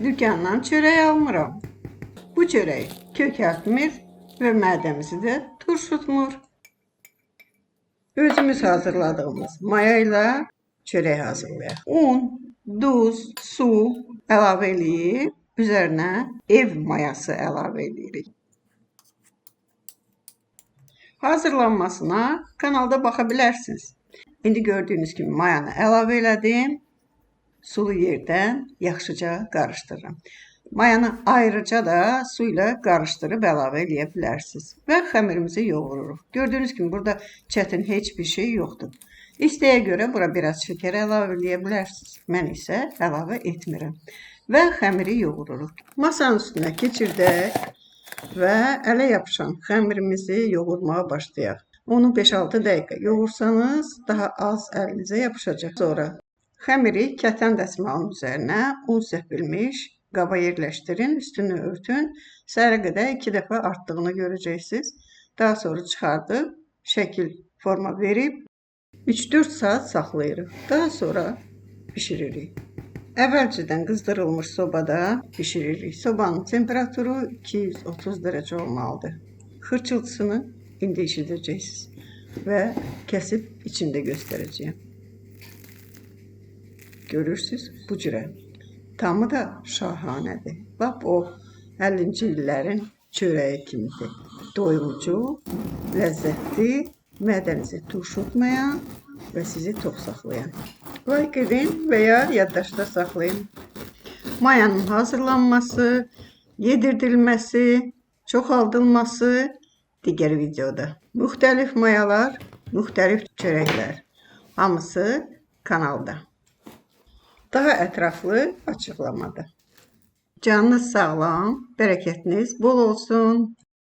Dükkandan çörək almıram. Bu çörək kökəltmir və mədəmizi də turşutmur. Özümüz hazırladığımız maya ilə çörək hazırlayaq. Un, duz, su əlavə eləyib, üzərinə ev mayası əlavə edirik. Hazırlanmasına kanalda baxa bilərsiniz. İndi gördüyünüz kimi mayanı əlavə elədim. Sulu yerdən yaxşıca qarışdırıram. Mayanı ayrıca da su ilə qarışdırıb əlavə eləyə bilərsiniz. Və xəmirimizi yoğururuq. Gördüyünüz kimi burada çətin heç bir şey yoxdur. İstəyə görə bura biraz şəkər əlavə eləyə bilərsiniz. Mən isə əlavə etmirəm. Və xəmiri yoğururuq. Masanın üstünə keçirdək və ələ yapışan xəmirimizi yoğurmağa başlayaq. Onu 5-6 dəqiqə yoğursanız daha az əlinizə yapışacaq. Sonra xəmiri kətən dəsmalının üzərinə un səpilmiş qaba yerləşdirin, üstünü örtün. Səhərə qədər 2 dəfə artdığını görəcəksiniz. Daha sonra çıxardıb şəkil forma verib 3-4 saat saxlayırıq. Daha sonra bişiririk. Əvvəlcədən qızdırılmış sobada bişiririk. Sobanın temperaturu 230 dərəcə olmalıdır. Xırçıltısını indi eşidəcəksiniz və kəsib içində göstərəcəyəm. Görürsünüz bu cürə. Tamı da şahanədir. Lap o 50-ci illərin çörəyi kimidir. Doyurucu, ləzzətli, mədənizi turşutmayan və sizi tox saxlayan. Like edin və ya yaddaşda saxlayın. Mayanın hazırlanması, yedirdilməsi, çoxaldılması digər videoda. Müxtəlif mayalar, müxtəlif çörəklər. Hamısı kanalda. Daha ətraflı açıqlamada. Canınız sağlam, bərəkətiniz bol olsun.